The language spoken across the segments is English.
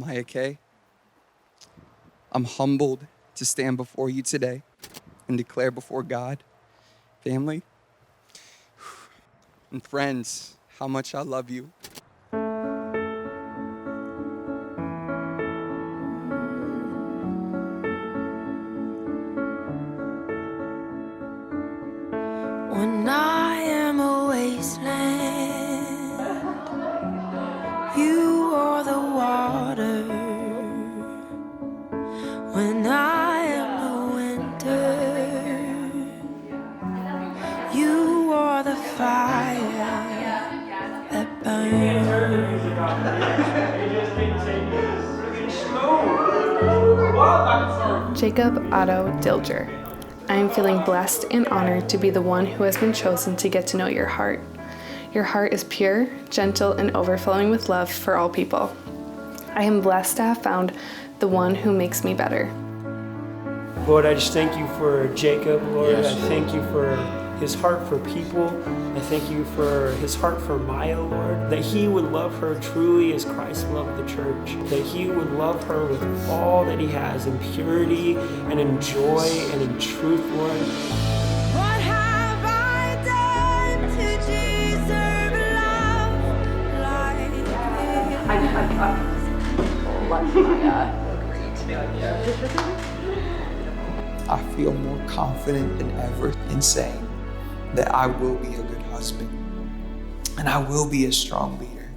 Maya Kay, I'm humbled to stand before you today and declare before God, family, and friends how much I love you. When I am a wasteland, you are the water. When I am the winter, you are the fire that burns. Jacob Otto Dilger. I am feeling blessed and honored to be the one who has been chosen to get to know your heart. Your heart is pure, gentle, and overflowing with love for all people. I am blessed to have found the one who makes me better. Lord, I just thank you for Jacob, Lord. Yes. I thank you for his heart for people. I thank you for his heart for Maya, Lord, that he would love her truly as Christ loved the church, that he would love her with all that he has in purity and in joy and in truth, Lord. What have I done to deserve love like this? I feel more confident than ever in saying that I will be a good husband, and I will be a strong leader,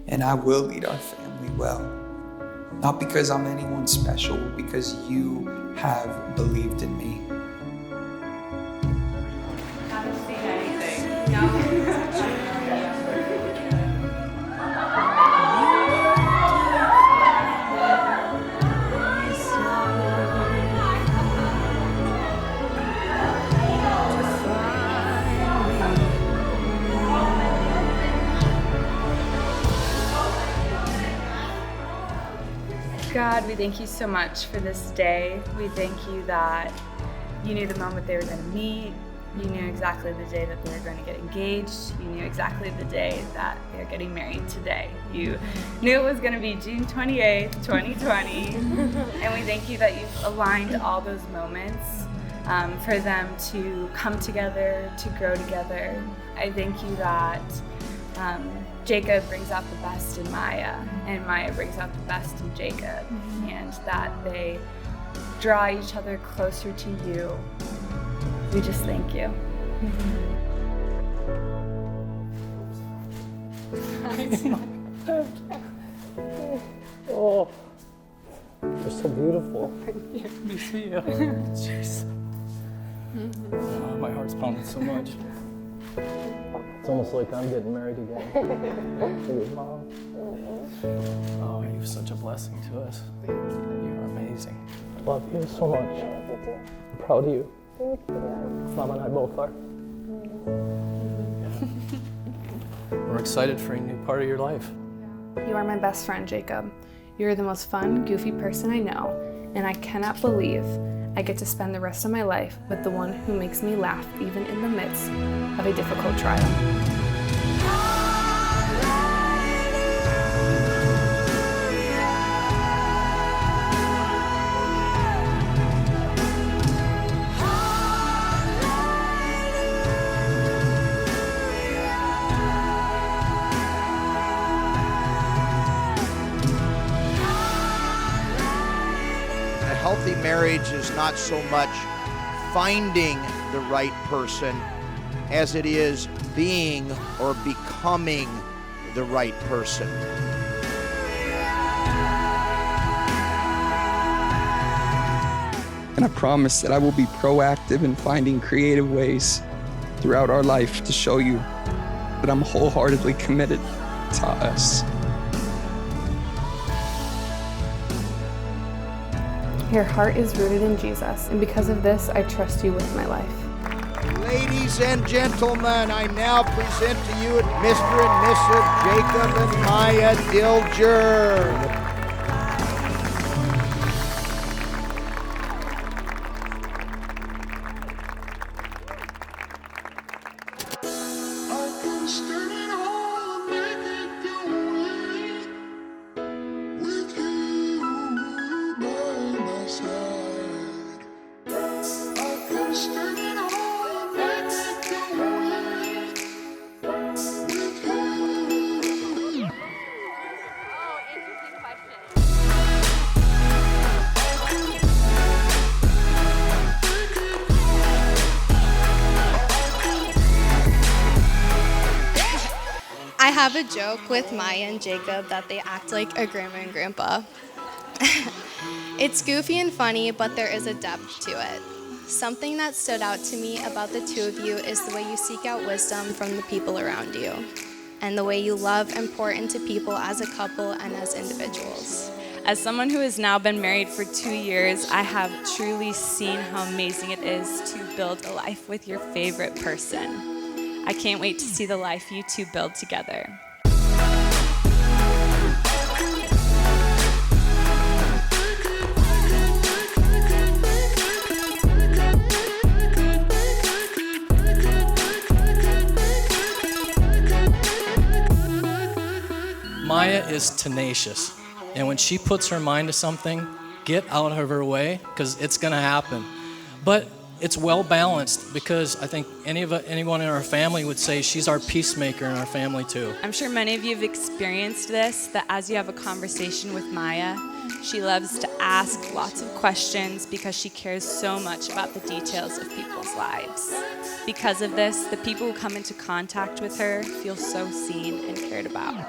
and I will lead our family well. Not because I'm anyone special, but because you have believed in me. Haven't seen anything. No. God, we thank you so much for this day. We thank you that you knew the moment they were going to meet. You knew exactly the day that they were going to get engaged. You knew exactly the day that they're getting married today. You knew it was going to be June 28th, 2020. And we thank you that you've aligned all those moments for them to come together, to grow together. I thank you that Jacob brings out the best in Maya, and Maya brings out the best in Jacob, and that they draw each other closer to you. We just thank you. Oh, you're so beautiful. Let me see you. Jeez. Oh, my heart's pounding so much. It's almost like I'm getting married again. To your mom. Oh, you're such a blessing to us. You're amazing. I love you so much. I'm proud of you. Mom and I both are. We're excited for a new part of your life. You are my best friend, Jacob. You're the most fun, goofy person I know, and I cannot believe I get to spend the rest of my life with the one who makes me laugh even in the midst of a difficult trial. A healthy marriage is not so much finding the right person as it is being or becoming the right person. And I promise that I will be proactive in finding creative ways throughout our life to show you that I'm wholeheartedly committed to us. Your heart is rooted in Jesus, and because of this, I trust you with my life. Ladies and gentlemen, I now present to you Mr. and Mrs. Jacob and Maya Dilger. I can stand it all and make it your way with you. I have a joke with Maya and Jacob that they act like a grandma and grandpa. It's goofy and funny, but there is a depth to it. Something that stood out to me about the two of you is the way you seek out wisdom from the people around you, and the way you love and pour into people as a couple and as individuals. As someone who has now been married for 2 years, I have truly seen how amazing it is to build a life with your favorite person. I can't wait to see the life you two build together. Maya is tenacious, and when she puts her mind to something, get out of her way, because it's going to happen. But it's well balanced, because I think anyone in our family would say she's our peacemaker in our family too. I'm sure many of you have experienced this, that as you have a conversation with Maya, she loves to ask lots of questions because she cares so much about the details of people's lives. Because of this, the people who come into contact with her feel so seen and cared about.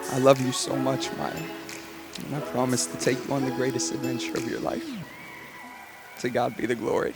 I love you so much, Maya, and I promise to take you on the greatest adventure of your life. To God be the glory.